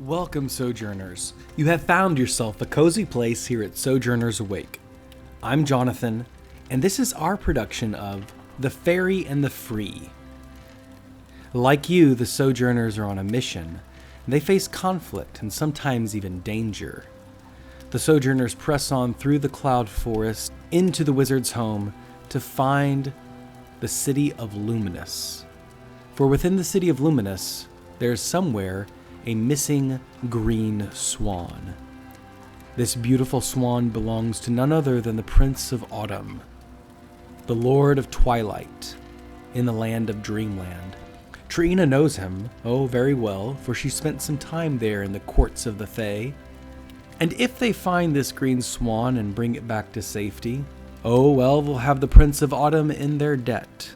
Welcome, Sojourners. You have found yourself a cozy place here at Sojourners Awake. I'm Jonathan, and this is our production of The Fairy and the Free. Like you, the Sojourners are on a mission. They face conflict and sometimes even danger. The Sojourners press on through the cloud forest into the wizard's home to find the city of Luminus. For within the city of Luminus, there's somewhere a missing green swan. This beautiful swan belongs to none other than the Prince of Autumn, the Lord of Twilight, in the land of Dreamland. Triyina knows him, oh very well, for she spent some time there in the courts of the Fae. And if they find this green swan and bring it back to safety, oh well, they'll have the Prince of Autumn in their debt.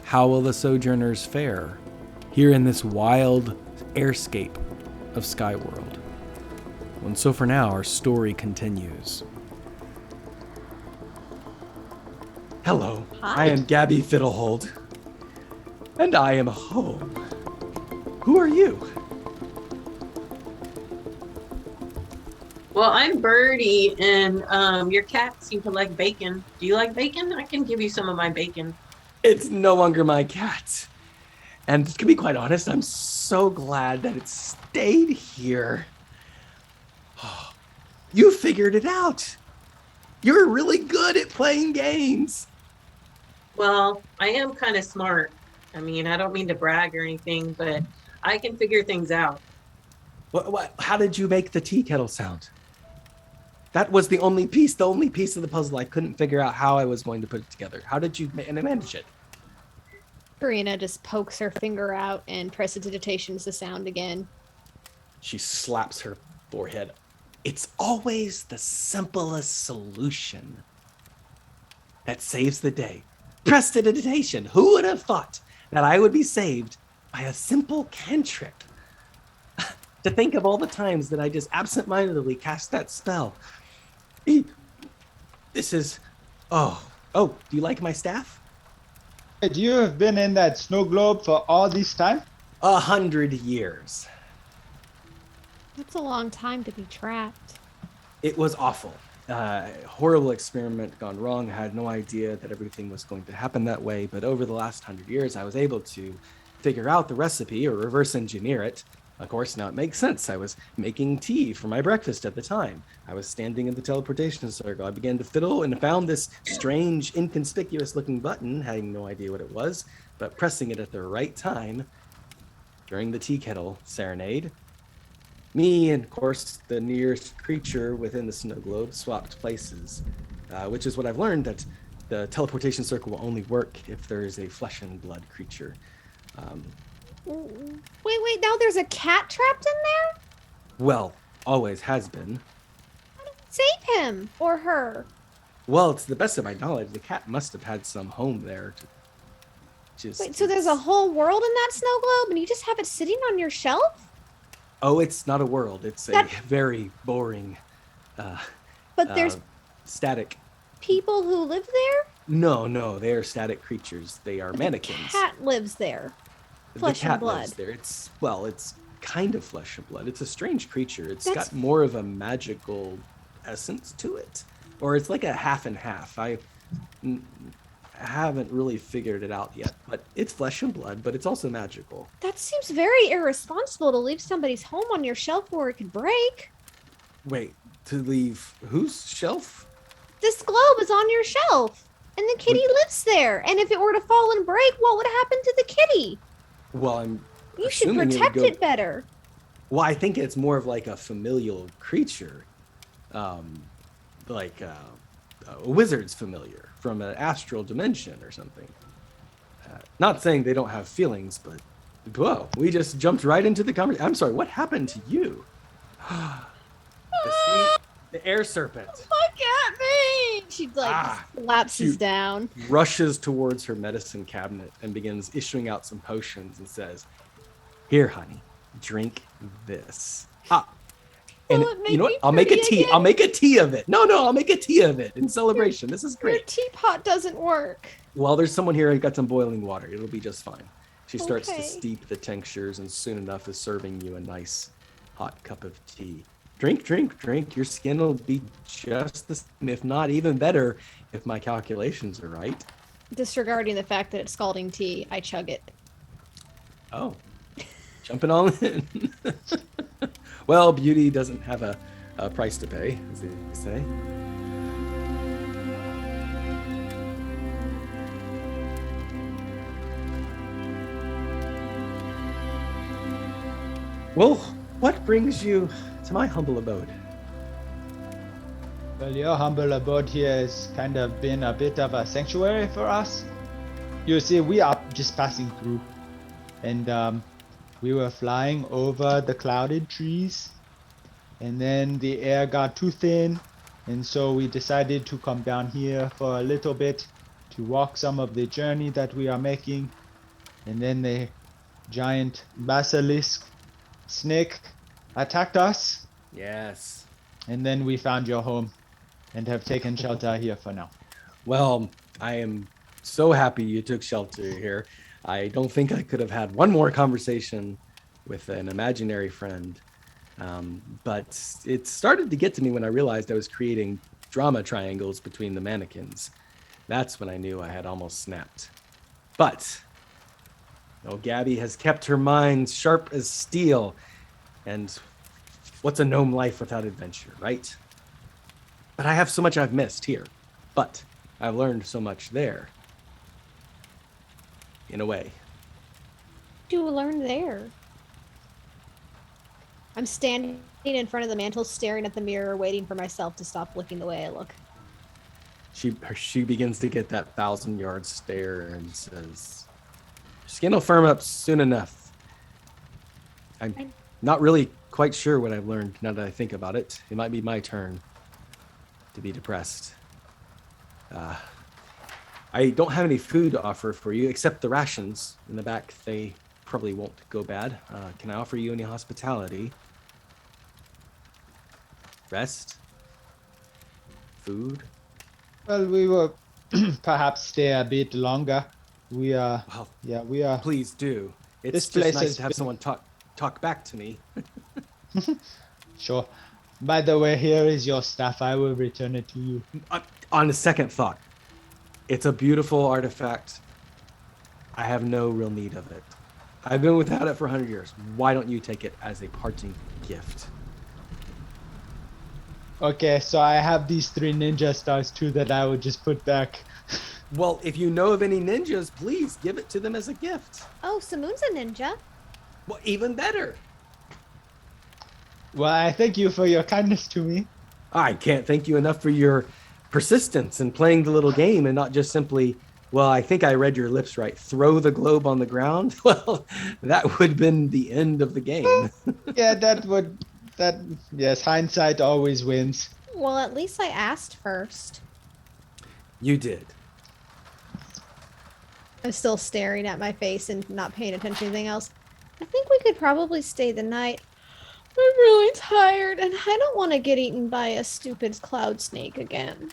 How will the Sojourners fare here in this wild airscape of Skyworld? And so for now, our story continues. Hello, Hi. I am Gabby Fiddlehold, and I am home. Who are you? Well, I'm Bertie, and your cat seemed to like bacon. Do you like bacon? I can give you some of my bacon. It's no longer my cat. And to be quite honest, I'm so glad that it stayed here. You figured it out. You're really good at playing games. Well, I am kind of smart. I mean, I don't mean to brag or anything, but I can figure things out. How did you make the tea kettle sound? That was the only piece of the puzzle I couldn't figure out how I was going to put it together. How did you manage it? Triyina just pokes her finger out and prestidigitations the sound again. She slaps her forehead. It's always the simplest solution that saves the day. Prestidigitation. Who would have thought that I would be saved by a simple cantrip? To think of all the times that I just absentmindedly cast that spell. This is... Oh, do you like my staff? You have been in that snow globe for all this time? 100 years. That's a long time to be trapped. It was awful. Horrible experiment gone wrong. I had no idea that everything was going to happen that way, but over the last 100 years, I was able to figure out the recipe or reverse engineer it. Of course, now it makes sense. I was making tea for my breakfast at the time. I was standing in the teleportation circle. I began to fiddle and found this strange, inconspicuous looking button, having no idea what it was, but pressing it at the right time during the tea kettle serenade. Me and, of course, the nearest creature within the snow globe swapped places, which is what I've learned, that the teleportation circle will only work if there is a flesh and blood creature. Wait, now there's a cat trapped in there? Well, always has been. How do we save him or her? Well, to the best of my knowledge, the cat must have had some home there. Wait, so there's a whole world in that snow globe and you just have it sitting on your shelf? Oh, it's not a world. It's a very boring, But there's static. people who live there? No, they are static creatures. They are mannequins. The cat lives there. Flesh the cat and blood. lives there. It's kind of flesh and blood. It's a strange creature. It's got more of a magical essence to it, or it's like a half and half. I haven't really figured it out yet, but it's flesh and blood, but it's also magical. That seems very irresponsible to leave somebody's home on your shelf where it could break. Wait, to leave whose shelf? This globe is on your shelf, and the kitty lives there. And if it were to fall and break, what would happen to the kitty? Well, You should protect it better. Well, I think it's more of like a familial creature, like a wizard's familiar from an astral dimension or something. Not saying they don't have feelings, but whoa, we just jumped right into the conversation. I'm sorry, what happened to you? The air serpent. Look at me! She collapses down. Rushes towards her medicine cabinet and begins issuing out some potions and says, "Here, honey, drink this." And you know what? I'll make a tea. Again? I'll make a tea of it. No, I'll make a tea of it in celebration. This is great. Your teapot doesn't work. Well, there's someone here who got some boiling water. It'll be just fine. She starts to Okay. steep the tinctures and soon enough is serving you a nice hot cup of tea. Drink, drink, drink. Your skin will be just the same, if not even better, if my calculations are right. Disregarding the fact that it's scalding tea, I chug it. Oh, jumping all in. Well, beauty doesn't have a price to pay, as they say. Well, what brings you to my humble abode? Well, your humble abode here has kind of been a bit of a sanctuary for us. You see, we are just passing through, and we were flying over the clouded trees, and then the air got too thin, and so we decided to come down here for a little bit to walk some of the journey that we are making, and then the giant basilisk snake attacked us, Yes. and then we found your home and have taken shelter here for now. Well, I am so happy you took shelter here. I don't think I could have had one more conversation with an imaginary friend. But it started to get to me when I realized I was creating drama triangles between the mannequins. That's when I knew I had almost snapped. But Gabby has kept her mind sharp as steel. And what's a gnome life without adventure, right? But I have so much I've missed here. But I've learned so much there. In a way. You learn there. I'm standing in front of the mantle, staring at the mirror, waiting for myself to stop looking the way I look. She begins to get that 1,000-yard stare and says, "Skin will firm up soon enough." I'm not really quite sure what I've learned now that I think about it. It might be my turn to be depressed. I don't have any food to offer for you except the rations in the back. They probably won't go bad. Can I offer you any hospitality? Rest? Food? Well, we will perhaps stay a bit longer. We are, Well, yeah, we are. please do. It's This just place nice has to have been- someone talk back to me. Sure. By the way, here is your stuff. I will return it to you. On the second thought, it's a beautiful artifact. I have no real need of it. I've been without it for 100 years. Why don't you take it as a parting gift? Okay, so I have these 3 ninja stars too that I will just put back. Well, if you know of any ninjas, please give it to them as a gift. Oh, Samoon's a ninja. Well, even better. Well, I thank you for your kindness to me. I can't thank you enough for your persistence in playing the little game and not just simply, well, I think I read your lips right, throw the globe on the ground. Well, that would have been the end of the game. Yeah, yes, hindsight always wins. Well, at least I asked first. You did. I'm still staring at my face and not paying attention to anything else. I think we could probably stay the night. I'm really tired, and I don't want to get eaten by a stupid cloud snake again.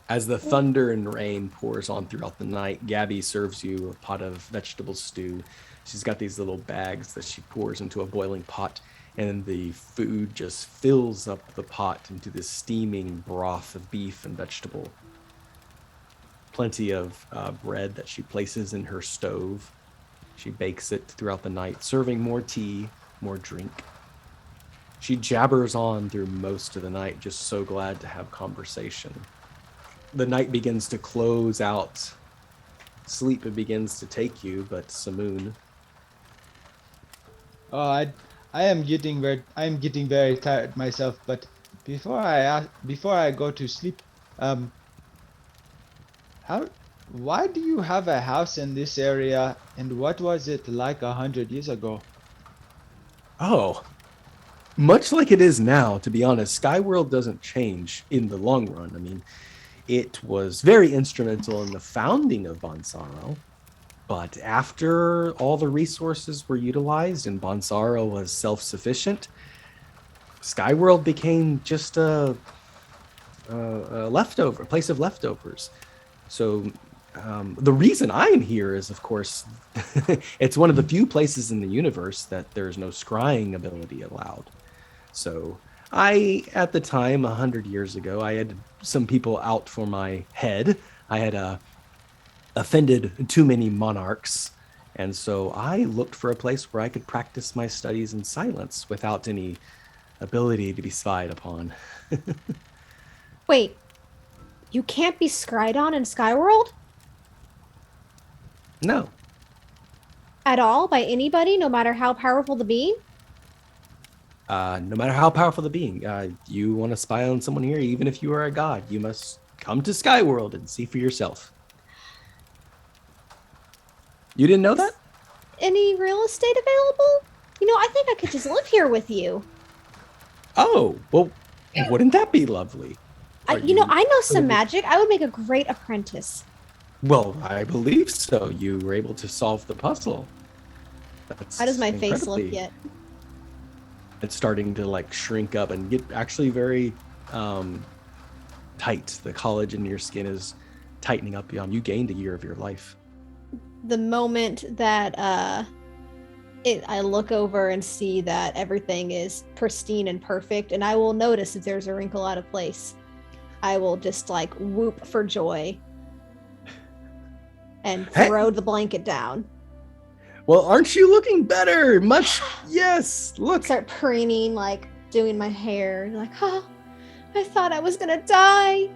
As the thunder and rain pours on throughout the night, Gabby serves you a pot of vegetable stew. She's got these little bags that she pours into a boiling pot, and the food just fills up the pot into this steaming broth of beef and vegetable. Plenty of bread that she places in her stove. She bakes it throughout the night, serving more tea, more drink. She jabbers on through most of the night, just so glad to have conversation. The night begins to close out. Sleep begins to take you, but Samoon. Oh, I am getting very tired myself. But before I go to sleep, why do you have a house in this area, and what was it like 100 years ago? Oh, much like it is now, to be honest, Skyworld doesn't change in the long run. I mean, it was very instrumental in the founding of Bonsaro, but after all the resources were utilized and Bonsaro was self-sufficient, Skyworld became just a place of leftovers. So The reason I'm here is, of course, it's one of the few places in the universe that there's no scrying ability allowed. So at the time, 100 years ago, I had some people out for my head. I had offended too many monarchs. And so I looked for a place where I could practice my studies in silence without any ability to be spied upon. Wait, you can't be scryed on in Skyworld? No. At all? By anybody, no matter how powerful the being? No matter how powerful the being, you want to spy on someone here, even if you are a god, you must come to Skyworld and see for yourself. You didn't know that? Any real estate available? I think I could just live here with you. Oh, well, wouldn't that be lovely? I know some magic. I would make a great apprentice. Well, I believe so. You were able to solve the puzzle. How does my face look yet? It's starting to shrink up and get actually very tight. The collagen in your skin is tightening up. You gained a year of your life. The moment that I look over and see that everything is pristine and perfect, and I will notice if there's a wrinkle out of place, I will just whoop for joy and throw the blanket down. Well, aren't you looking better? Yes, look. Start preening, doing my hair. Oh, I thought I was gonna die.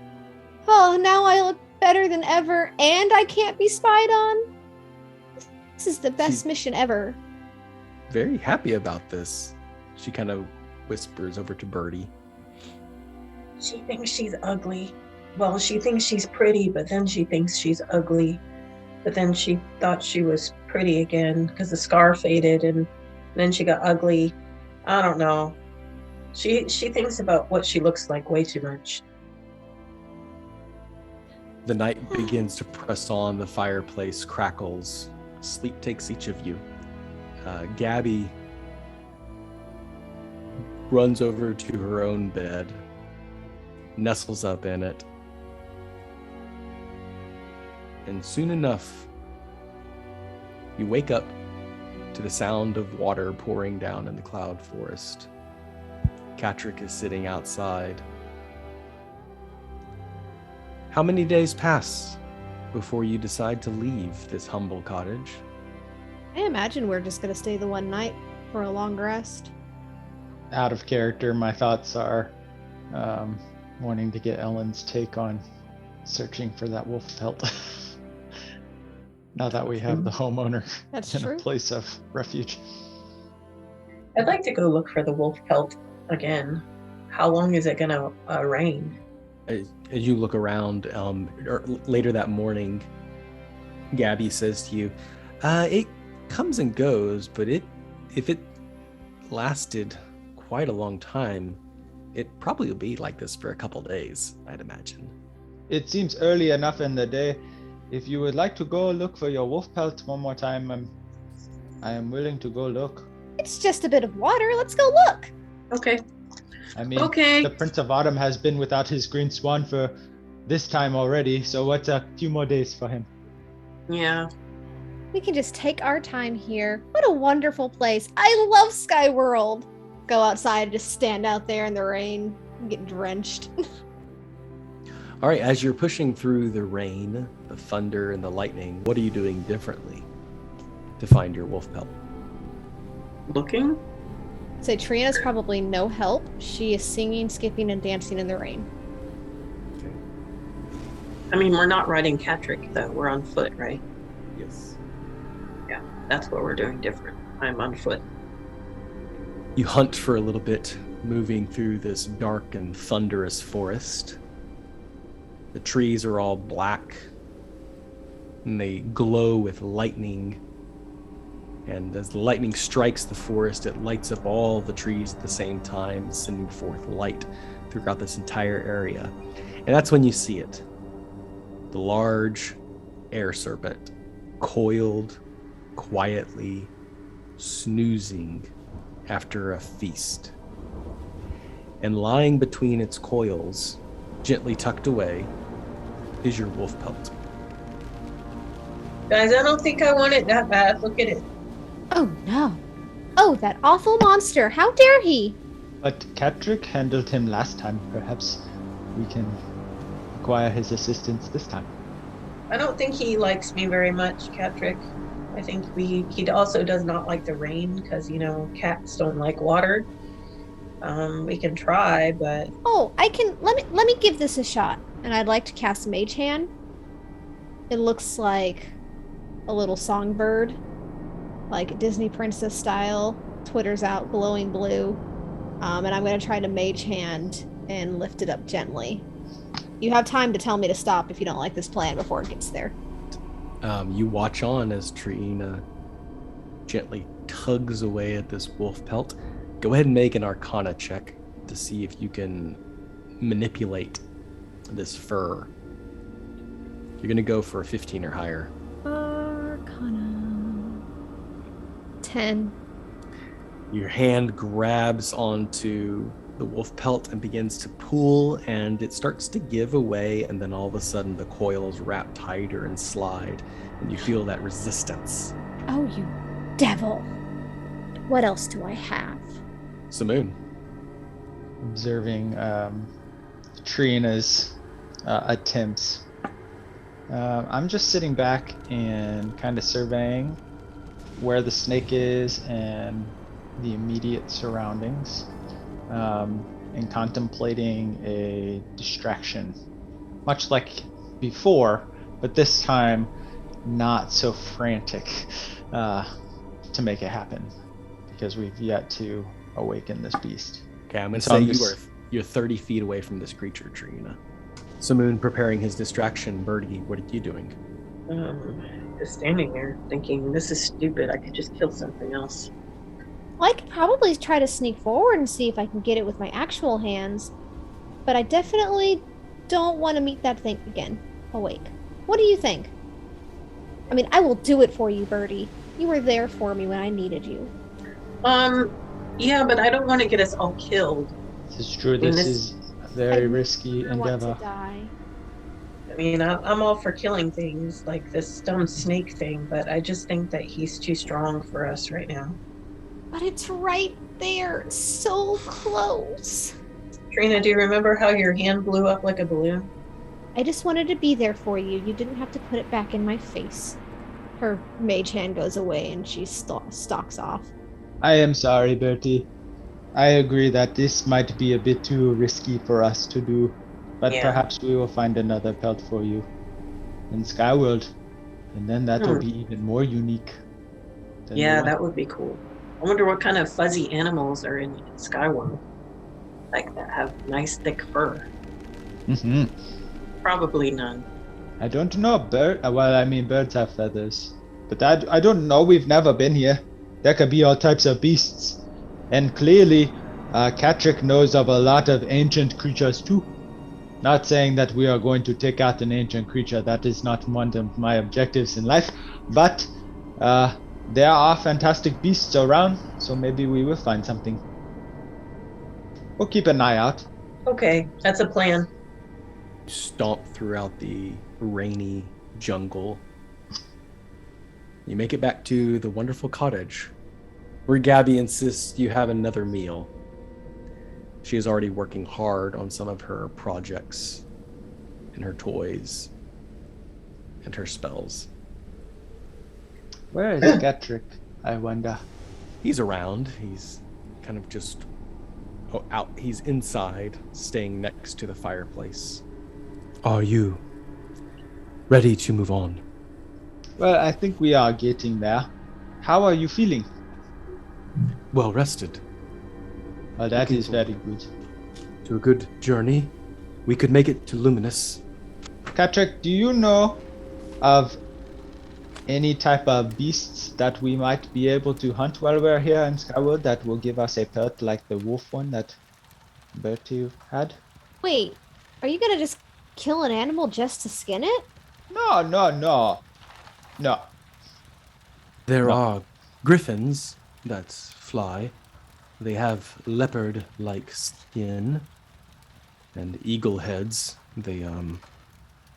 Oh, now I look better than ever, and I can't be spied on. This is the best mission ever. Very happy about this. She kind of whispers over to Bertie. She thinks she's ugly. Well, she thinks she's pretty, but then she thinks she's ugly. But then she thought she was pretty again because the scar faded, and then she got ugly. I don't know. She thinks about what she looks like way too much. The night begins to press on. The fireplace crackles. Sleep takes each of you. Gabby runs over to her own bed, nestles up in it, and soon enough, you wake up to the sound of water pouring down in the cloud forest. Catrick is sitting outside. How many days pass before you decide to leave this humble cottage? I imagine we're just going to stay the one night for a long rest. Out of character, my thoughts are wanting to get Ellen's take on searching for that wolf pelt. Now that we have the homeowner That's in true. a place of refuge. I'd like to go look for the wolf pelt again. How long is it gonna rain? As you look around, later that morning, Gabby says to you, it comes and goes, but if it lasted quite a long time, it probably will be like this for a couple days, I'd imagine. It seems early enough in the day. If you would like to go look for your wolf pelt one more time, I am willing to go look. It's just a bit of water. Let's go look. Okay. I mean, Okay. The Prince of Autumn has been without his green swan for this time already, so what's a few more days for him? Yeah. We can just take our time here. What a wonderful place. I love Skyworld. Go outside, just stand out there in the rain and get drenched. All right, as you're pushing through the rain, the thunder, and the lightning, what are you doing differently to find your wolf pelt? Looking? So Triyina's probably no help. She is singing, skipping, and dancing in the rain. I mean, we're not riding Catrick, though. We're on foot, right? Yes. Yeah, that's what we're doing different. I'm on foot. You hunt for a little bit, moving through this dark and thunderous forest. The trees are all black, and they glow with lightning. And as the lightning strikes the forest, it lights up all the trees at the same time, sending forth light throughout this entire area. And that's when you see it. The large air serpent, coiled, quietly, snoozing after a feast. And lying between its coils, gently tucked away, is your wolf pelt. Guys, I don't think I want it that bad. Look at it. Oh no. Oh, that awful monster. How dare he? But Catrick handled him last time. Perhaps we can require his assistance this time. I don't think he likes me very much, Catrick. I think he also does not like the rain because, cats don't like water. We can try, but Oh, I can let me give this a shot. And I'd like to cast Mage Hand. It looks like a little songbird, like Disney princess style, twitters out glowing blue. And I'm going to try to Mage Hand and lift it up gently. You have time to tell me to stop if you don't like this plan before it gets there. You watch on as Triyina gently tugs away at this wolf pelt. Go ahead and make an Arcana check to see if you can manipulate this fur. You're going to go for a 15 or higher. Arcana. 10. Your hand grabs onto the wolf pelt and begins to pull, and it starts to give away, and then all of a sudden the coils wrap tighter and slide, and you feel that resistance. Oh, you devil. What else do I have? Samoon. Observing Trina's attempts. I'm just sitting back and kind of surveying where the snake is and the immediate surroundings, and contemplating a distraction, much like before, but this time not so frantic to make it happen, because we've yet to awaken this beast. Okay, I'm going to say you're 30 feet away from this creature, Triyina. Samoon preparing his distraction. Bertie, what are you doing? Just standing there thinking, this is stupid. I could just kill something else. Well, I could probably try to sneak forward and see if I can get it with my actual hands, but I definitely don't want to meet that thing again awake. What do you think? I mean, I will do it for you, Bertie. You were there for me when I needed you. Yeah, but I don't want to get us all killed. This is true. This is a very risky I want endeavor. to die. I mean, I'm all for killing things like this dumb snake thing, but I just think that he's too strong for us right now. But it's right there, so close. Trina, do you remember how your hand blew up like a balloon? I just wanted to be there for you. You didn't have to put it back in my face. Her mage hand goes away and she stalks off. I am sorry, Bertie. I agree that this might be a bit too risky for us to do, but perhaps we will find another pelt for you in Skyworld, and then that will be even more unique. Yeah, that would be cool. I wonder what kind of fuzzy animals are in Skyworld, like that have nice thick fur. Mm-hmm. Probably none. I don't know. Birds have feathers, but I don't know. We've never been here. There could be all types of beasts, and clearly, Catrick knows of a lot of ancient creatures too. Not saying that we are going to take out an ancient creature. That is not one of my objectives in life, but there are fantastic beasts around, so maybe we will find something. We'll keep an eye out. Okay, that's a plan. Stomp throughout the rainy jungle. You make it back to the wonderful cottage, where Gabby insists you have another meal. She is already working hard on some of her projects, and her toys, and her spells. Where is Catrick, I wonder? He's around. He's kind of just out. He's inside, staying next to the fireplace. Are you ready to move on? Well, I think we are getting there. How are you feeling? Well rested. Well, that is very good. To a good journey. We could make it to Luminus. Catrick, do you know of any type of beasts that we might be able to hunt while we're here in Skyworld that will give us a pelt like the wolf one that Bertie had? Wait, are you gonna just kill an animal just to skin it? No. There are griffins that fly. They have leopard-like skin and eagle heads. They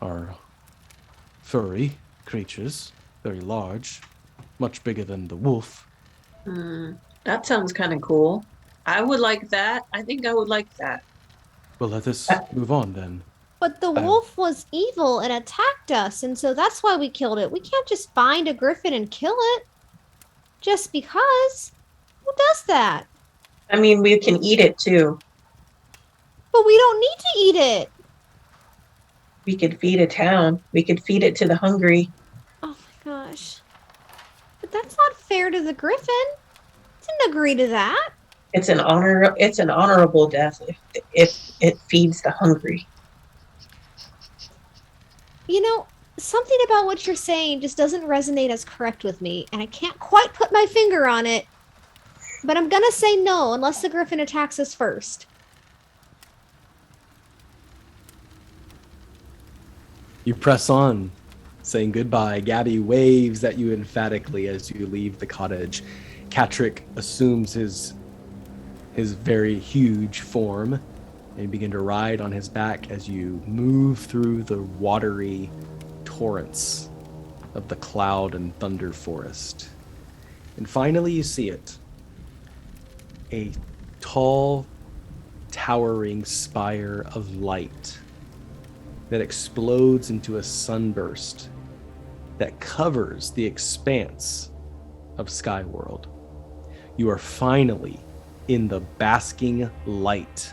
are furry creatures. very large, much bigger than the wolf. That sounds kind of cool. I would like that. I think I would like that. Well, let us Uh, move on then. But the wolf was evil and attacked us, and so that's why we killed it. We can't just find a griffin and kill it just because. Who does that? I mean, we can eat it too. But we don't need to eat it. We could feed a town. We could feed it to the hungry. Oh my gosh. But that's not fair to the griffin. Didn't agree to that. It's an honorable death if it feeds the hungry. You know, something about what you're saying just doesn't resonate as correct with me, and I can't quite put my finger on it. But I'm gonna say no unless the griffin attacks us first. You press on, saying goodbye. Gabby waves at you emphatically as you leave the cottage. Catrick assumes his very huge form, and you begin to ride on his back as you move through the watery torrents of the cloud and thunder forest. And finally you see it. A tall, towering spire of light that explodes into a sunburst that covers the expanse of Skyworld. You are finally in the basking light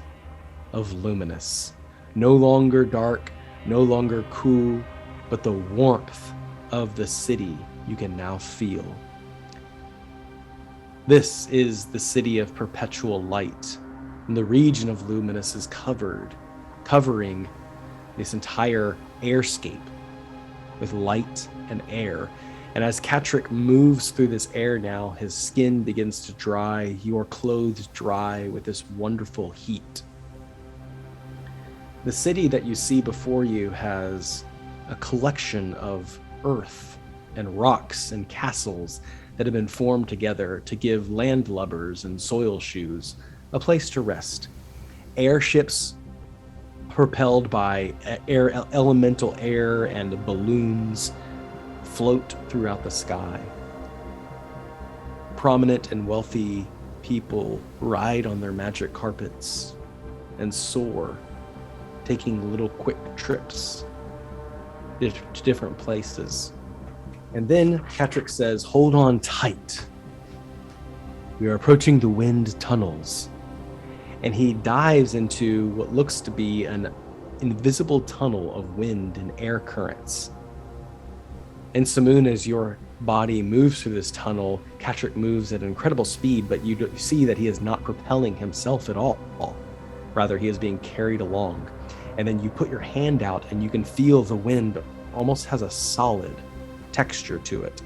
of Luminus. No longer dark, no longer cool, but the warmth of the city you can now feel. This is the city of perpetual light, and the region of Luminus is covering this entire airscape with light and air. And as Catrick moves through this air now, his skin begins to dry, your clothes dry with this wonderful heat. The city that you see before you has a collection of earth and rocks and castles that have been formed together to give landlubbers and soil shoes a place to rest. Airships propelled by elemental air and balloons float throughout the sky. Prominent and wealthy people ride on their magic carpets and soar, taking little quick trips to different places. And then Catrick says, "Hold on tight. We are approaching the wind tunnels." And he dives into what looks to be an invisible tunnel of wind and air currents. And Samoon, as your body moves through this tunnel, Catrick moves at incredible speed, but you see that he is not propelling himself at all. Rather, he is being carried along. And then you put your hand out and you can feel the wind almost has a solid texture to it.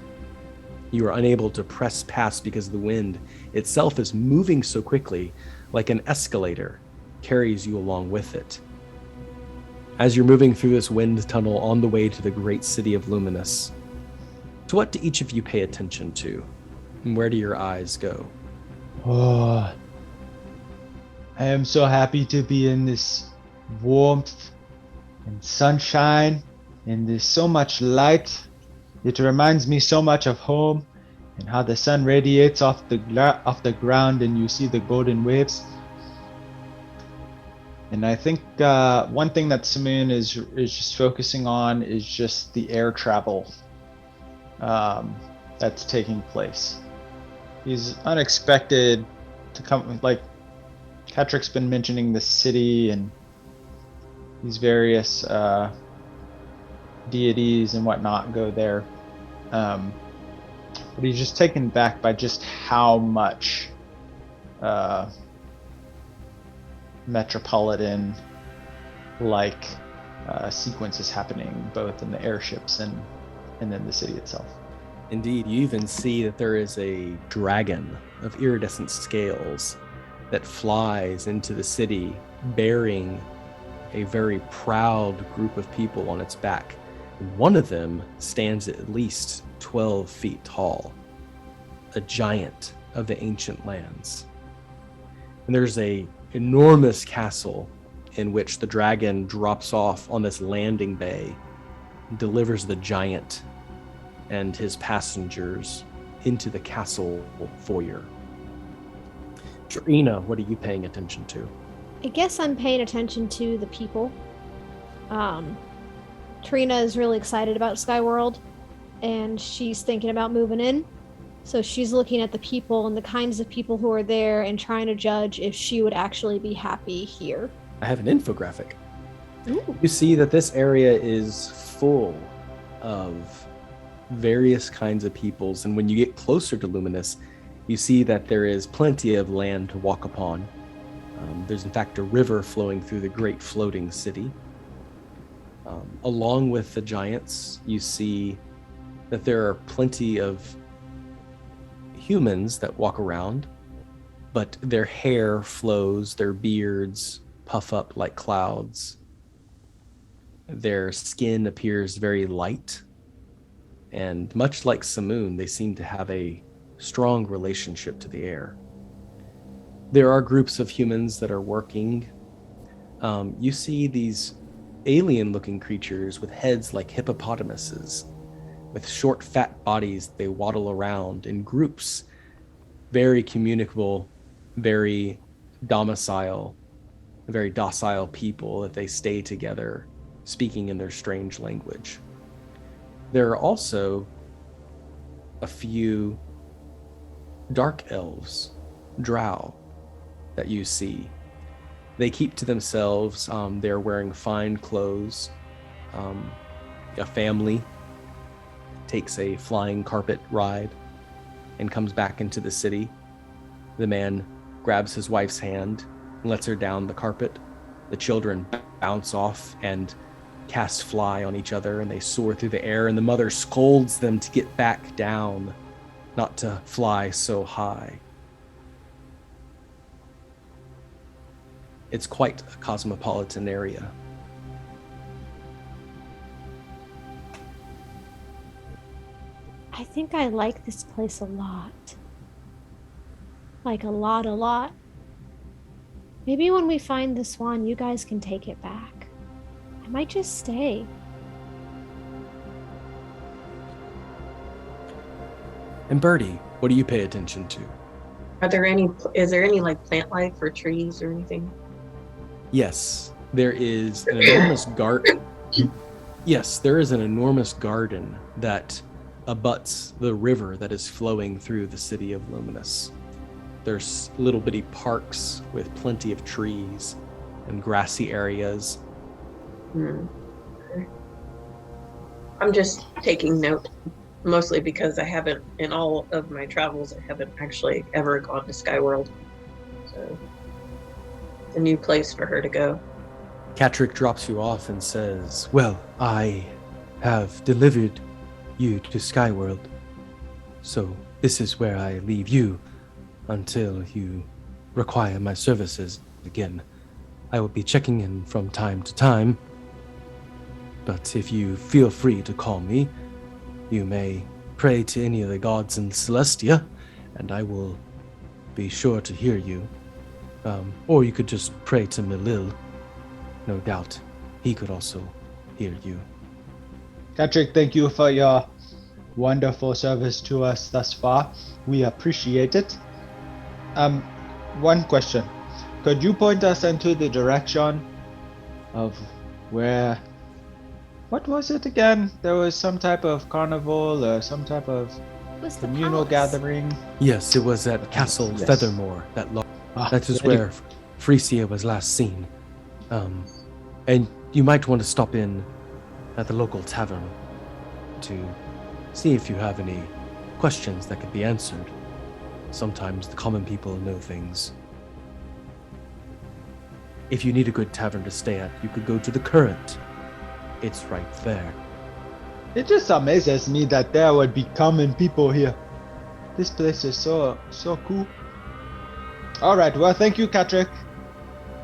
You are unable to press past because the wind itself is moving so quickly, like an escalator carries you along with it. As you're moving through this wind tunnel on the way to the great city of Luminus, to what do each of you pay attention to? And where do your eyes go? Oh, I am so happy to be in this warmth and sunshine, and there's so much light. It reminds me so much of home and how the sun radiates off the ground and you see the golden waves. And I think one thing that Samoon is just focusing on is just the air travel that's taking place. He's unexpected to come, like Catrick's been mentioning the city and these various deities and whatnot go there. But he's just taken back by just how much metropolitan like sequence is happening both in the airships and then the city itself. Indeed, you even see that there is a dragon of iridescent scales that flies into the city bearing a very proud group of people on its back. One of them stands at least 12 feet tall, a giant of the ancient lands. And there's a enormous castle in which the dragon drops off on this landing bay, delivers the giant and his passengers into the castle foyer. Triyina, what are you paying attention to? I guess I'm paying attention to the people. Triyina is really excited about Skyworld, and she's thinking about moving in. So she's looking at the people and the kinds of people who are there and trying to judge if she would actually be happy here. I have an infographic. Ooh. You see that this area is full of various kinds of peoples, and when you get closer to Luminus, you see that there is plenty of land to walk upon. There's in fact a river flowing through the great floating city. Along with the giants, you see that there are plenty of humans that walk around, but their hair flows, their beards puff up like clouds. Their skin appears very light, and much like Samoon, they seem to have a strong relationship to the air. There are groups of humans that are working. You see these alien-looking creatures with heads like hippopotamuses, with short, fat bodies. They waddle around in groups, very communicable, very docile people that they stay together, speaking in their strange language. There are also a few dark elves, drow, that you see. They keep to themselves. They're wearing fine clothes. A family takes a flying carpet ride and comes back into the city. The man grabs his wife's hand and lets her down the carpet. The children bounce off and cast fly on each other, and they soar through the air, and the mother scolds them to get back down, not to fly so high. It's quite a cosmopolitan area. I think I like this place a lot. Like a lot. Maybe when we find the swan, you guys can take it back. I might just stay. And Bertie, what do you pay attention to? Is there any like plant life or trees or anything? Yes, there is an enormous garden. Yes, there is an enormous garden that abuts the river that is flowing through the city of Luminus. There's little bitty parks with plenty of trees and grassy areas. I'm just taking note, mostly because in all of my travels, I haven't actually ever gone to Skyworld. So it's a new place for her to go. Cartwright drops you off and says, "Well, I have delivered you to Skyworld, so this is where I leave you until you require my services again. I will be checking in from time to time, but if you feel free to call me, you may pray to any of the gods in Celestia, and I will be sure to hear you. Or you could just pray to Melil. No doubt he could also hear you." Cartwright, thank you for your wonderful service to us thus far. We appreciate it. One question. Could you point us into the direction of where... What was it again? There was some type of carnival or some type of Was the communal palace. gathering. Yes, it was at Castle Yes. Feathermore. That is very- where Frisia was last seen. And you might want to stop in at the local tavern to see if you have any questions that could be answered. Sometimes the common people know things. If you need a good tavern to stay at, you could go to the Current. It's right there. It just amazes me that there would be common people here. This place is so cool. Alright, well thank you, Cartwright.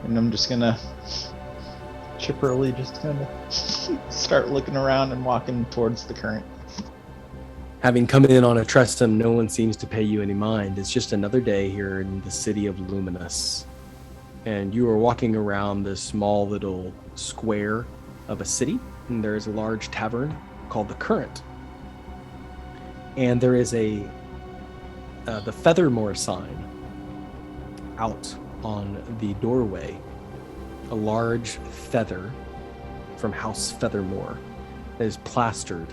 And I'm just gonna chipperly just kinda start looking around and walking towards the Current. Having come in on a Tristram, no one seems to pay you any mind. It's just another day here in the city of Luminus. And you are walking around this small little square of a city, and there's a large tavern called the Current. and there is the Feathermore sign out on the doorway. A large feather from House Feathermore that is plastered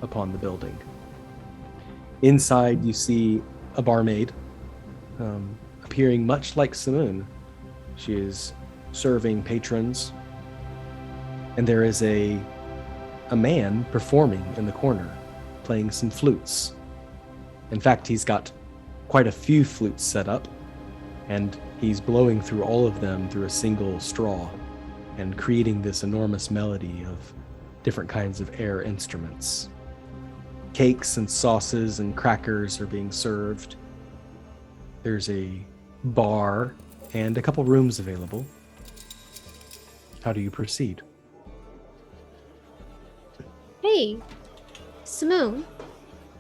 upon the building. Inside, you see a barmaid, appearing much like Samoon. She is serving patrons, and there is a man performing in the corner, playing some flutes. In fact, he's got quite a few flutes set up, and he's blowing through all of them through a single straw and creating this enormous melody of different kinds of air instruments. Cakes and sauces and crackers are being served. There's a bar and a couple rooms available. How do you proceed? Hey, Samoon,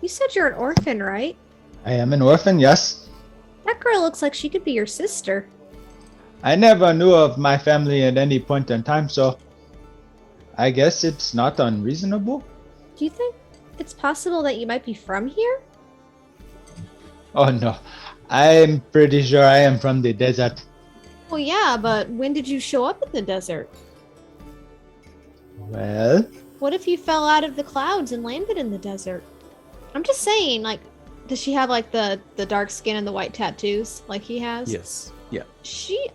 you said you're an orphan, right? I am an orphan, yes. That girl looks like she could be your sister. I never knew of my family at any point in time, so I guess it's not unreasonable. Do you think it's possible that you might be from here? Oh no, I'm pretty sure I am from the desert. Well, yeah, but when did you show up in the desert? Well, What if you fell out of the clouds and landed in the desert? I'm just saying, like, does she have like the dark skin and the white tattoos like he has? Yes. Yeah.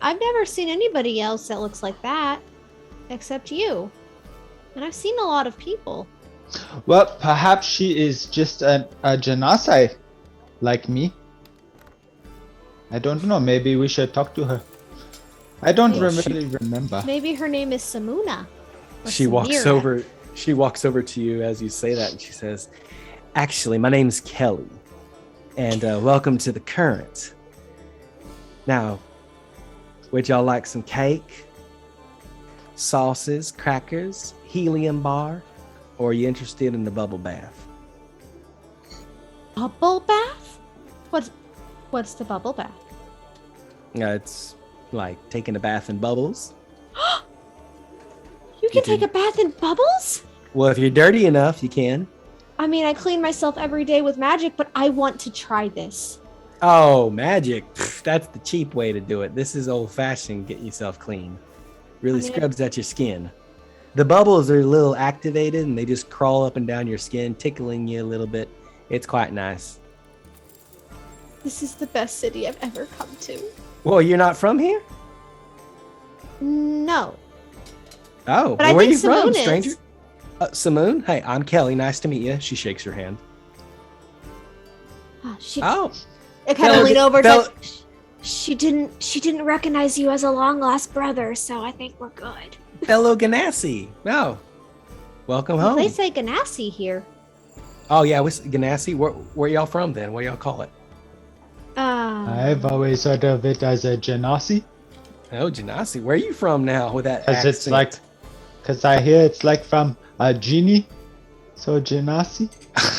I've never seen anybody else that looks like that except you. And I've seen a lot of people. well, perhaps she is just a Genasi like me. I don't know, maybe we should talk to her. I don't Well, really remember. Maybe her name is Samuna. or She walks Samira. over. She walks over to you as you say that, and she says, "Actually, my name's Kelly, and welcome to the Current. Now, would y'all like some cake, sauces, crackers, helium bar, or are you interested in the bubble bath?" Bubble bath? What's the bubble bath? It's like taking a bath in bubbles. You can take a bath in bubbles? Well, if you're dirty enough, you can. I mean, I clean myself every day with magic, but I want to try this. Oh, magic. Pfft, that's the cheap way to do it. This is old-fashioned, get yourself clean. Really I mean, scrubs at your skin. The bubbles are a little activated, and they just crawl up and down your skin, tickling you a little bit. It's quite nice. This is the best city I've ever come to. Well, you're not from here? No. Oh, But I where are you think from, Samoon is. stranger? Samoon? Hey, I'm Kelly. Nice to meet you. She shakes her hand. Oh, she Oh, I kind of fellow- lean over. It's fellow- like, she didn't recognize you as a long lost brother, so I think we're good. fellow Genasi. Oh, welcome home. They say Genasi here. Oh, yeah, Genasi. Where y'all from then? What y'all call it? I've always heard of it as a Genasi, Oh, Genasi. Where are you from now with that because accent? it's like, because I hear it's like from a genie, so Genasi.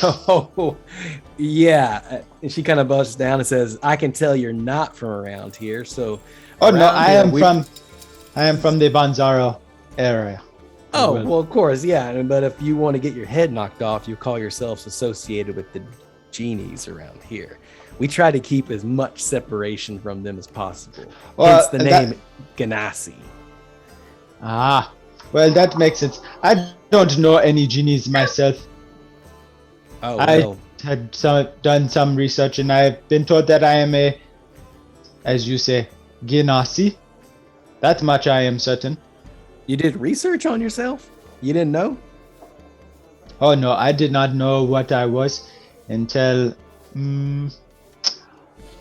Oh, yeah. And she kind of busts down and says, "I can tell you're not from around here." So, Oh no, around I here, am from the Banzaro area. Oh, Well- well, of course, yeah. But if you want to get your head knocked off, you call yourselves associated with the genies around here. We try to keep as much separation from them as possible. Well, Hence the that- name Genasi. Ah, well, that makes sense. I don't know any genies myself. Oh, I well. had done some research, and I've been told that I am a, as you say, Genasi. That much I am certain. You did research on yourself? You didn't know? Oh no, I did not know what I was until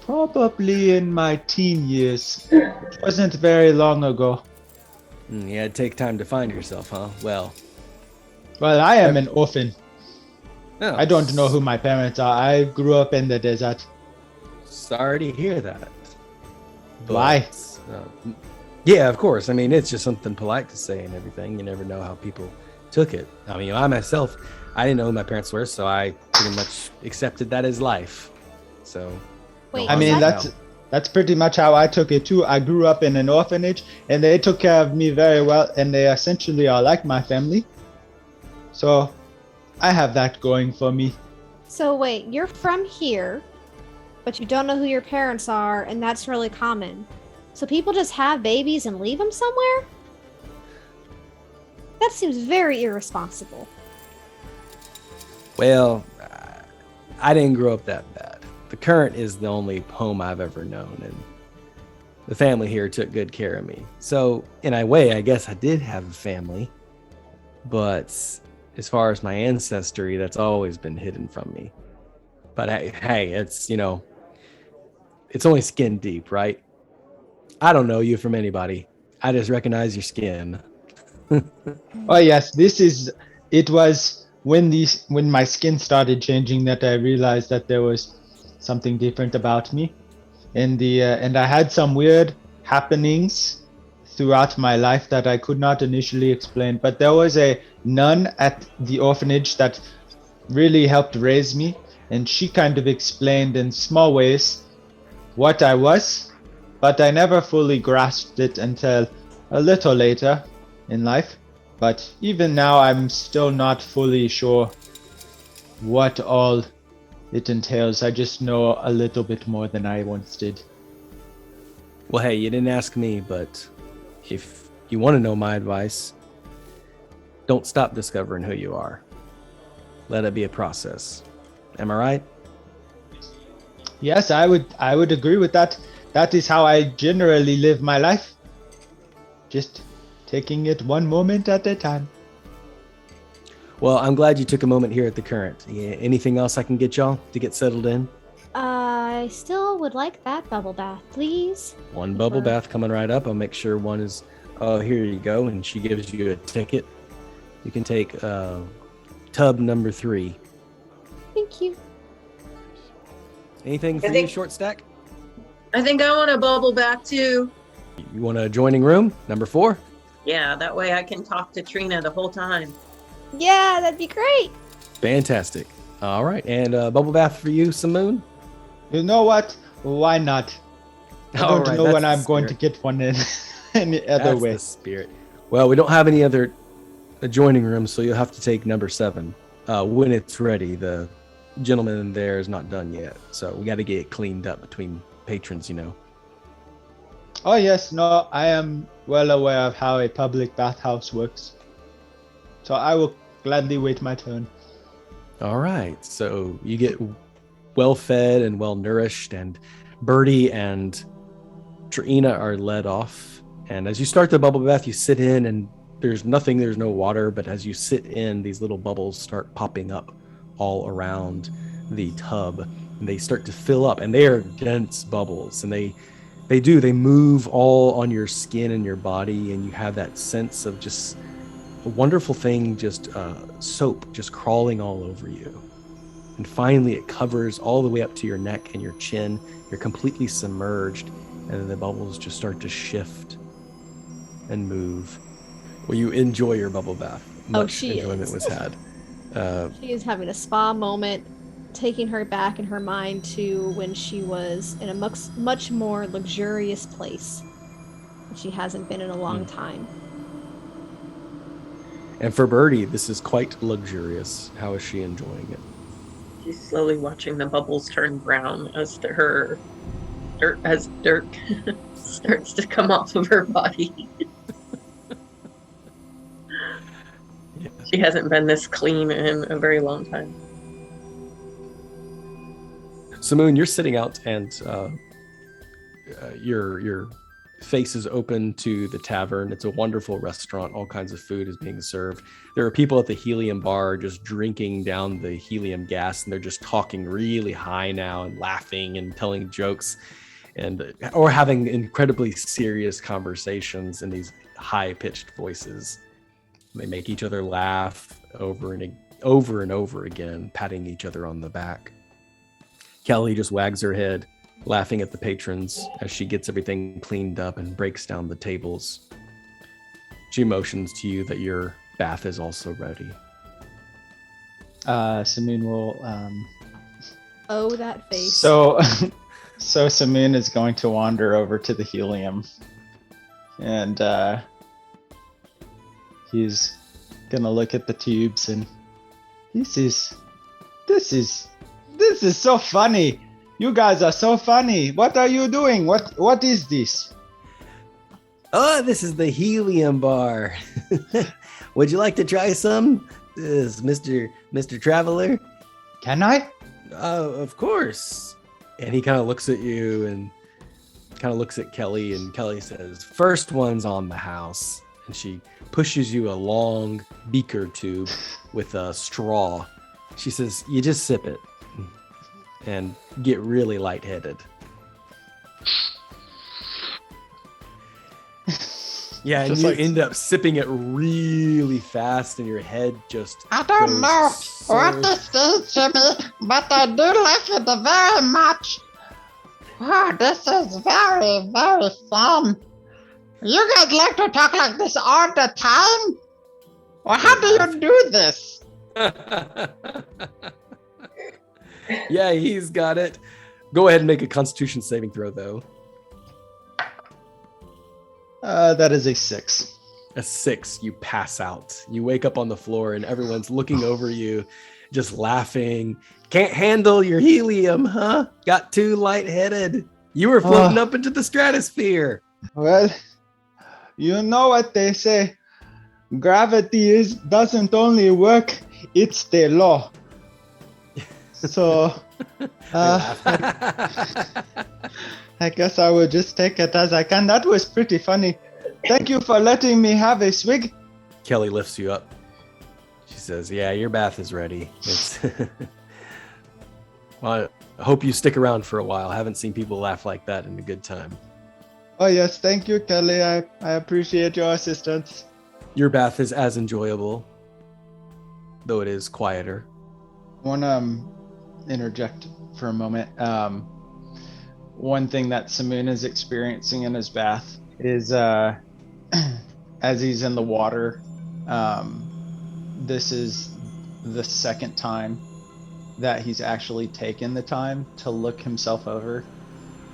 probably in my teen years. It wasn't very long ago. You had to take time to find yourself, huh? Well, Well, I am an orphan. oh, I don't know who my parents are. I grew up in the desert. Sorry to hear that. Why? Yeah, of course. I mean, it's just something polite to say and everything. You never know how people took it. I mean, I myself, I didn't know who my parents were, so I pretty much accepted that as life. So, Wait, I is mean, that- that's pretty much how I took it too. I grew up in an orphanage, and they took care of me very well, and they essentially are like my family. So, I have that going for me. So wait, you're from here, but you don't know who your parents are, and that's really common. So people just have babies and leave them somewhere? That seems very irresponsible. Well, I didn't grow up that bad. The current is the only home I've ever known, and the family here took good care of me. So, in a way, I guess I did have a family, but as far as my ancestry, that's always been hidden from me. But hey, it's, it's only skin deep, right? I don't know you from anybody. I just recognize your skin. Oh yes, it was when my skin started changing that I realized that there was something different about me. And I had some weird happenings throughout my life that I could not initially explain. But there was a nun at the orphanage that really helped raise me, and she kind of explained in small ways what I was, but I never fully grasped it until a little later in life. But even now, I'm still not fully sure what all it entails. I just know a little bit more than I once did. Well, hey, you didn't ask me, but if you want to know my advice, don't stop discovering who you are. Let it be a process. Am I right? Yes, I would agree with that. That is how I generally live my life. Just taking it one moment at a time. Well, I'm glad you took a moment here at the current. Yeah, anything else I can get y'all to get settled in? I still would like that bubble bath, please. One bubble bath coming right up. I'll make sure one is... Oh, here you go. And she gives you a ticket. You can take tub number 3. Thank you. Anything for you, Short Stack? I think I want a bubble bath too. You want a adjoining room? Number 4? Yeah, that way I can talk to Triyina the whole time. Yeah, that'd be great. Fantastic. All right. And bubble bath for you, Samoon? You know what? Why not? I All don't right, know that's when the I'm going to spirit. get one in any other That's way. the spirit. Well, we don't have any other adjoining rooms, so you'll have to take number 7 when it's ready. The gentleman in there is not done yet, so we got to get it cleaned up between patrons, Oh yes, no, I am well aware of how a public bathhouse works. So I will gladly wait my turn. All right, so you get well fed and well nourished, and Bertie and Triyina are led off. And as you start the bubble bath, you sit in, and there's no water, but as you sit in, these little bubbles start popping up all around the tub, and they start to fill up, and they are dense bubbles, and they move all on your skin and your body, and you have that sense of just a wonderful thing, just soap just crawling all over you. And finally it covers all the way up to your neck and your chin. You're completely submerged, and then the bubbles just start to shift and move. Well, you enjoy your bubble bath. Much enjoyment was had. She is having a spa moment, taking her back in her mind to when she was in a much more luxurious place. She hasn't been in a long time. And for Bertie, this is quite luxurious. How is she enjoying it? She's slowly watching the bubbles turn brown as dirt starts to come off of her body. Yeah. She hasn't been this clean in a very long time. Samoon, you're sitting out, and your face is open to the tavern. It's a wonderful restaurant. All kinds of food is being served. There are people at the helium bar just drinking down the helium gas, and they're just talking really high now and laughing and telling jokes, and or having incredibly serious conversations in these high-pitched voices. They make each other laugh over and over again, patting each other on the back. Kelly just wags her head, laughing at the patrons as she gets everything cleaned up and breaks down the tables. She motions to you that your bath is also ready. Samoon will Oh, that face. So Samoon is going to wander over to the helium, and he's gonna look at the tubes, and this is This is so funny. You guys are so funny. What are you doing? What is this? Oh, this is the helium bar. Would you like to try some, Mr. Traveler? Can I? Of course. And he kind of looks at you and kind of looks at Kelly, and Kelly says, "First one's on the house." And she pushes you a long beaker tube with a straw. She says, "You just sip it and get really lightheaded." Yeah, and Just you like- end up sipping it really fast, and your head just I don't goes know so- what this is, Jimmy, but I do like it very much. Wow, this is very, very fun. You guys like to talk like this all the time? Or how do you do this? Yeah, he's got it. Go ahead and make a Constitution saving throw, though. That is a 6. A 6, you pass out. You wake up on the floor, and everyone's looking over you, just laughing. Can't handle your helium, huh? Got too lightheaded. You were floating up into the stratosphere. Well, you know what they say. Gravity doesn't only work, it's the law. So, I guess I will just take it as I can. That was pretty funny. Thank you for letting me have a swig. Kelly lifts you up. She says, "Yeah, your bath is ready." It's Well, I hope you stick around for a while. I haven't seen people laugh like that in a good time. Oh yes, thank you, Kelly. I appreciate your assistance. Your bath is as enjoyable, though it is quieter. I want to interject for a moment. One thing that Samoon is experiencing in his bath is as he's in the water, this is the second time that he's actually taken the time to look himself over.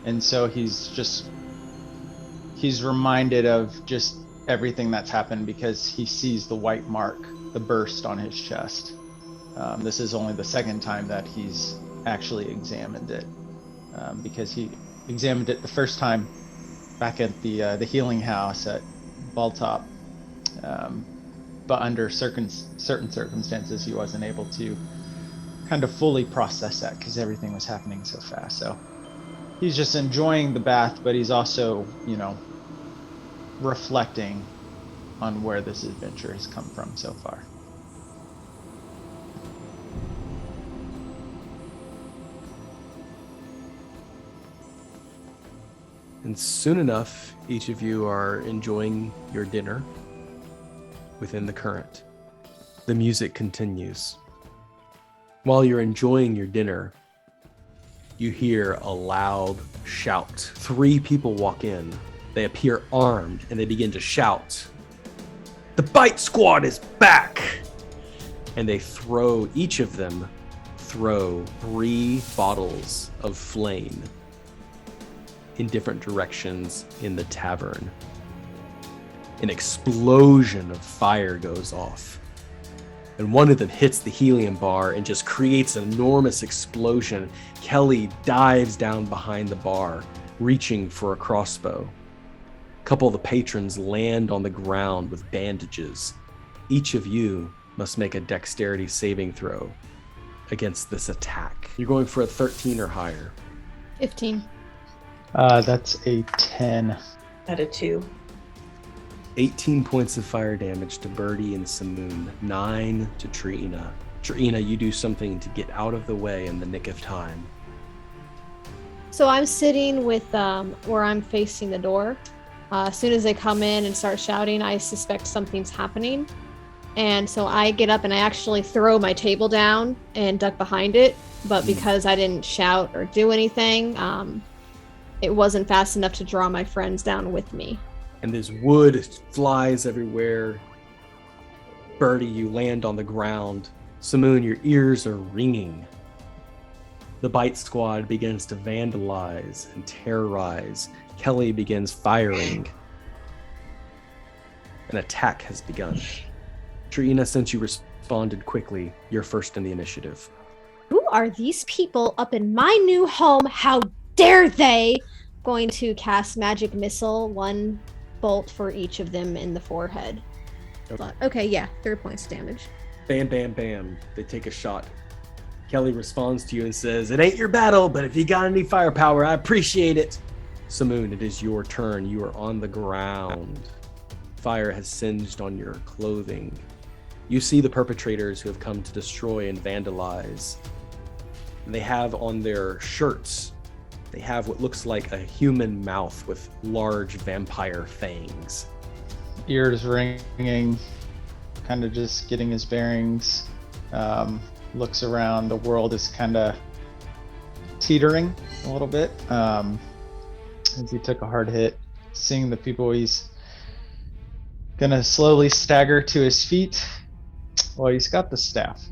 And so he's reminded of just everything that's happened because he sees the white mark, the burst on his chest. This is only the second time that he's actually examined it, because he examined it the first time back at the healing house at Balltop, but under certain circumstances he wasn't able to kind of fully process that because everything was happening so fast. So he's just enjoying the bath, but he's also, reflecting on where this adventure has come from so far. And soon enough, each of you are enjoying your dinner within the current. The music continues. While you're enjoying your dinner, you hear a loud shout. 3 people walk in. They appear armed and they begin to shout, "The Bite Squad is back!" And they each of them throw 3 bottles of flame in different directions in the tavern. An explosion of fire goes off, and one of them hits the helium bar and just creates an enormous explosion. Kelly dives down behind the bar, reaching for a crossbow. A couple of the patrons land on the ground with bandages. Each of you must make a dexterity saving throw against this attack. You're going for a 13 or higher. 15. That's a 10. At a 2. 18 points of fire damage to Bertie and Samoon, 9 to Triyina. Triyina, you do something to get out of the way in the nick of time. So I'm sitting with where I'm facing the door. As soon as they come in and start shouting, I suspect something's happening. And so I get up and I actually throw my table down and duck behind it. But because I didn't shout or do anything, it wasn't fast enough to draw my friends down with me. And there's wood flies everywhere. Bertie, you land on the ground. Samoon, your ears are ringing. The Bite Squad begins to vandalize and terrorize. Kelly begins firing. An attack has begun. Triyina, since you responded quickly, you're first in the initiative. Ooh. are these people up in my new home? How dare they? Going to cast magic missile, 1 bolt for each of them in the forehead. Okay, yeah, 3 points of damage. Bam, bam, bam. They take a shot. Kelly responds to you and says, "It ain't your battle, but if you got any firepower, I appreciate it." Samoon, it is your turn. You are on the ground. Fire has singed on your clothing. You see the perpetrators who have come to destroy and vandalize. They have on their shirts, they have what looks like a human mouth with large vampire fangs. Ears ringing, kind of just getting his bearings. Looks around. The world is kind of teetering a little bit as he took a hard hit. Seeing the people, he's gonna slowly stagger to his feet. Well, he's got the staff,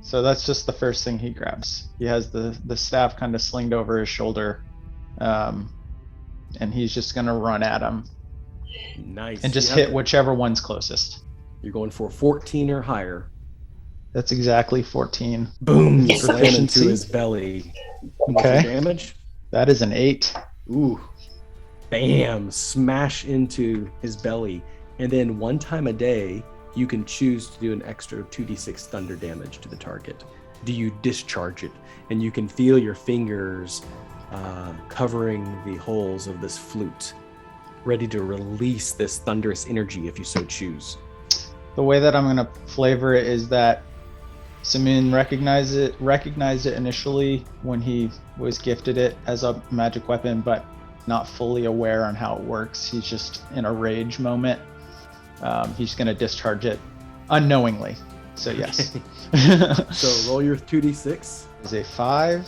so that's just the first thing he grabs. He has the staff kind of slinged over his shoulder, and he's just gonna run at him. Nice. And just hit whichever one's closest. You're going for 14 or higher. That's exactly 14. Boom! Yes. Slam into his belly. What's your Okay. damage? That is an 8. Ooh. Bam! Smash into his belly. And then 1 time a day, you can choose to do an extra 2d6 thunder damage to the target. Do you discharge it? And you can feel your fingers covering the holes of this flute, ready to release this thunderous energy if you so choose. The way that I'm going to flavor it is that Samoon recognized it initially when he was gifted it as a magic weapon, but not fully aware on how it works. He's just in a rage moment. He's going to discharge it unknowingly. So yes. So roll your 2d6. Is a 5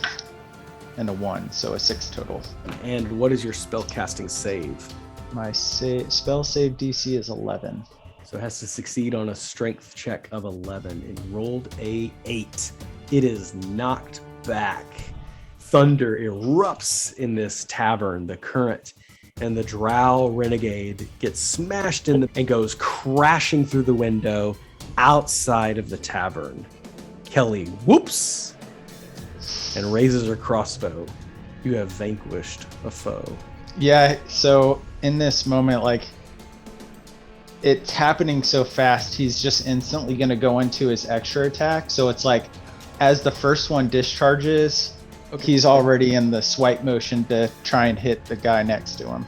and a 1, so a 6 total. And what is your spellcasting save? My spell save DC is 11. So it has to succeed on a strength check of 11. It rolled a 8. It is knocked back. Thunder erupts in this tavern. The current and the drow renegade gets smashed in and goes crashing through the window outside of the tavern. Kelly whoops and raises her crossbow. You have vanquished a foe. Yeah, so in this moment, like, it's happening so fast, he's just instantly going to go into his extra attack. So it's like, as the first one discharges, he's already in the swipe motion to try and hit the guy next to him.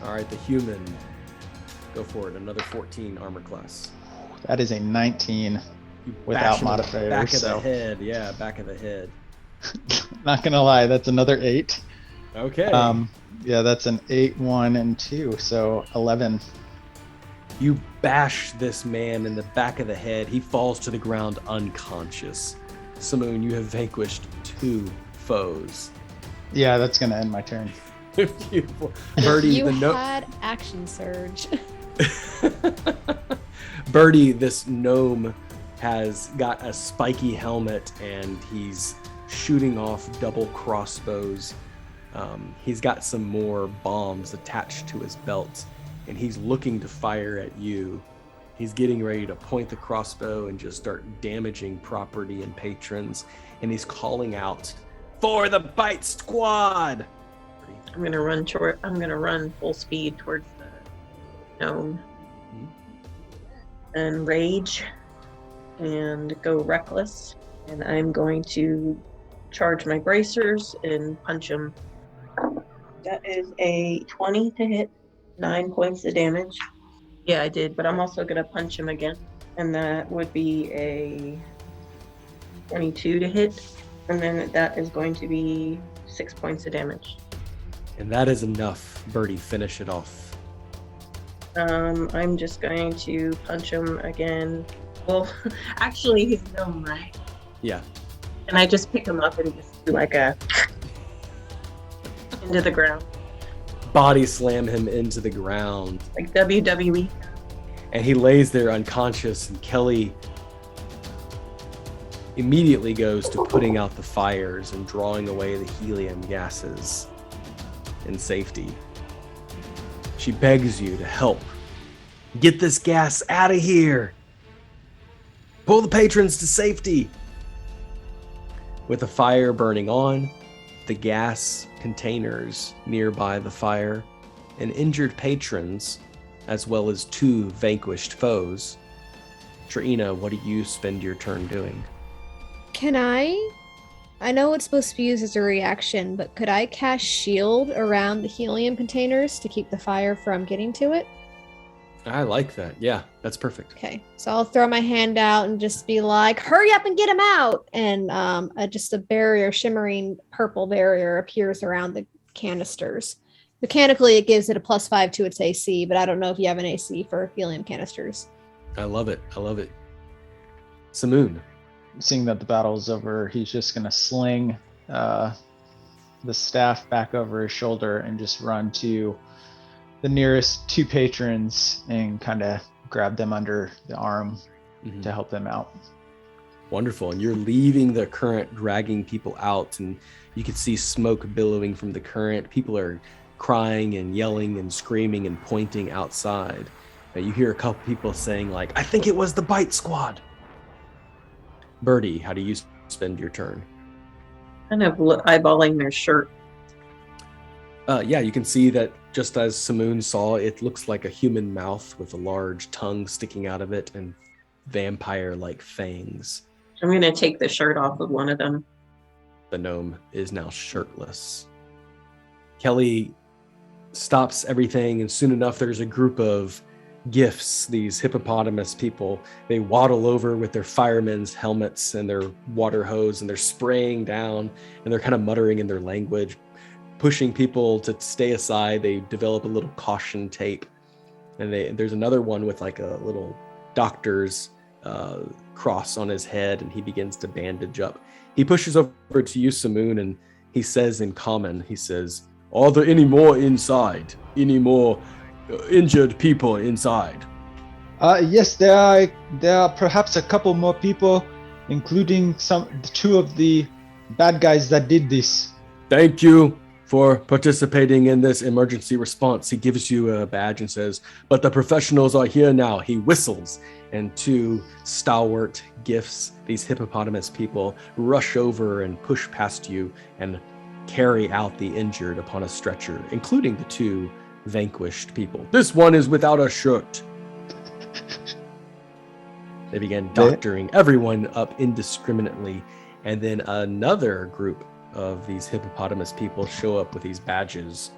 All right, the human. Go for it. Another 14 armor class. That is a 19 You without bash him in the modifiers. back of So the head. Yeah, back of the head. not going to lie, that's another 8. Okay. Yeah, that's an 8, 1, and 2, so 11. You bash this man in the back of the head. He falls to the ground unconscious. Samoon, you have vanquished 2 foes. Yeah, that's going to end my turn. Beautiful. Bertie, You the note. had action surge. Bertie, this gnome, has got a spiky helmet and he's shooting off double crossbows. He's got some more bombs attached to his belt and he's looking to fire at you. He's getting ready to point the crossbow and just start damaging property and patrons. And he's calling out, "For the bite squad!" I'm gonna run full speed towards the gnome and rage and go reckless. And I'm going to charge my bracers and punch him. That is a 20 to hit, 9 points of damage. Yeah, I did, but I'm also gonna punch him again. And that would be a 22 to hit. And then that is going to be 6 points of damage. And that is enough. Bertie, finish it off. I'm just going to punch him again. Well, actually, he's no right. Yeah. And I just pick him up and just do like a into the ground, Body slam him into the ground. like WWE. And he lays there unconscious, and Kelly immediately goes to putting out the fires and drawing away the helium gases in safety. She begs you to help. Get this gas out of here. Pull the patrons to safety. With the fire burning on, the gas containers nearby the fire, and injured patrons, as well as 2 vanquished foes. Triyina, what do you spend your turn doing? Can I know it's supposed to be used as a reaction, but could I cast shield around the helium containers to keep the fire from getting to it? I like that. Yeah, that's perfect. Okay, so I'll throw my hand out and just be like, hurry up and get him out! And just a barrier, shimmering purple barrier appears around the canisters. Mechanically, it gives it a +5 to its AC, but I don't know if you have an AC for helium canisters. I love it. I love it. Samoon. Seeing that the battle is over, he's just gonna sling the staff back over his shoulder and just run to the nearest 2 patrons and kind of grab them under the arm to help them out. Wonderful. And you're leaving the current, dragging people out, and you can see smoke billowing from the current. People are crying and yelling and screaming and pointing outside. You hear a couple people saying, like, I think it was the Bite Squad. Bertie, how do you spend your turn? Kind of eyeballing their shirt. Yeah, you can see that just as Samoon saw, it looks like a human mouth with a large tongue sticking out of it and vampire-like fangs. I'm going to take the shirt off of one of them. The gnome is now shirtless. Kelly stops everything, and soon enough there's a group of gifts, these hippopotamus people. They waddle over with their firemen's helmets and their water hose, and they're spraying down, and they're kind of muttering in their language, pushing people to stay aside. They develop a little caution tape, and there's another one with like a little doctor's cross on his head, and he begins to bandage up. He pushes over to you, Samoon, and he says in common, he says, are there any more inside? Any more injured people inside? Yes, there are perhaps a couple more people, including 2 of the bad guys that did this. Thank you for participating in this emergency response. He gives you a badge and says, but the professionals are here now. He whistles, and 2 stalwart gifts, these hippopotamus people, rush over and push past you and carry out the injured upon a stretcher, including the 2 vanquished people. This one is without a shirt. They began doctoring everyone up indiscriminately, and then another group of these hippopotamus people show up with these badges,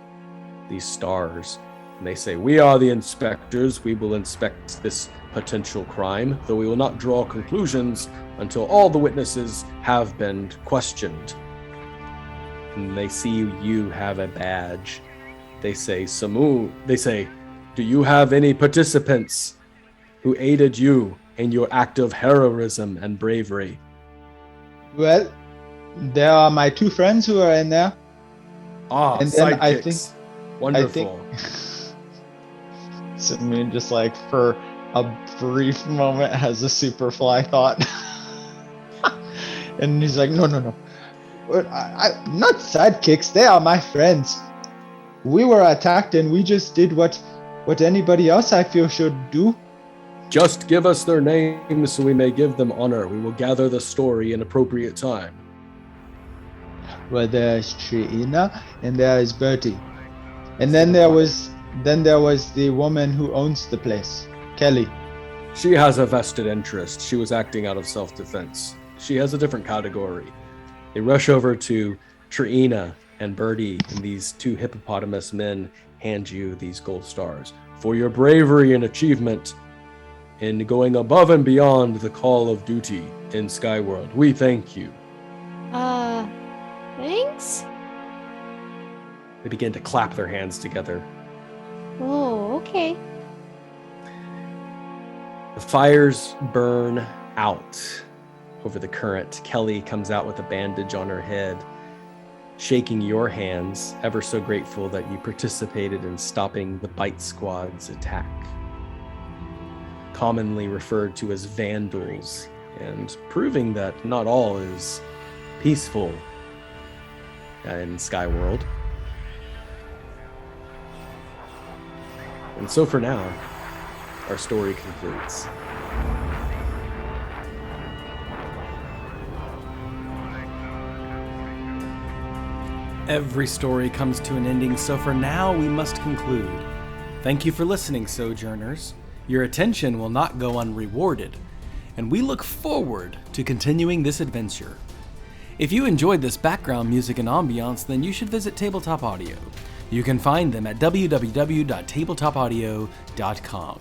these stars, and they say, we are the inspectors. We will inspect this potential crime, though we will not draw conclusions until all the witnesses have been questioned. And they see you have a badge. They say, Samoon, they say, do you have any participants who aided you in your act of heroism and bravery? Well, there are my 2 friends who are in there. Ah, and then sidekicks. Wonderful. Samoon just like for a brief moment has a super fly thought. And he's like, no. I not sidekicks, they are my friends. We were attacked and we just did what anybody else I feel should do. Just give us their names so we may give them honor. We will gather the story in appropriate time. Well, there's Triyina and there is Bertie. And then there was the woman who owns the place, Kelly. She has a vested interest. She was acting out of self-defense. She has a different category. They rush over to Triyina and Bertie, and these 2 hippopotamus men hand you these gold stars. For your bravery and achievement in going above and beyond the call of duty in Skyworld, we thank you. Thanks? They begin to clap their hands together. Oh, okay. The fires burn out over the current. Kelly comes out with a bandage on her head, shaking your hands, ever so grateful that you participated in stopping the Bite Squad's attack. Commonly referred to as vandals, and proving that not all is peaceful in Skyworld. And so for now, our story concludes. Every story comes to an ending, so for now we must conclude. Thank you for listening, Sojourners. Your attention will not go unrewarded, and we look forward to continuing this adventure. If you enjoyed this background music and ambiance, then you should visit Tabletop Audio. You can find them at www.tabletopaudio.com.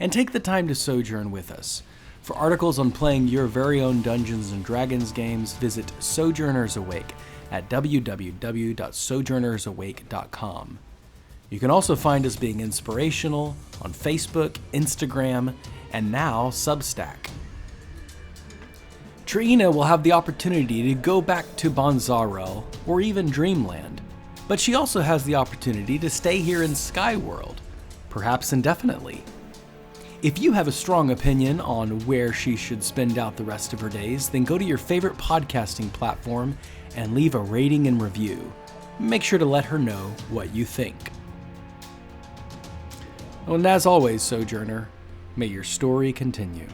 And take the time to sojourn with us. For articles on playing your very own Dungeons & Dragons games, visit Sojourners Awake at www.sojournersawake.com. You can also find us being inspirational on Facebook, Instagram, and now Substack. Triyina will have the opportunity to go back to Bonzarel or even Dreamland, but she also has the opportunity to stay here in Skyworld, perhaps indefinitely. If you have a strong opinion on where she should spend out the rest of her days, then go to your favorite podcasting platform and leave a rating and review. Make sure to let her know what you think. And as always, Sojourner, may your story continue.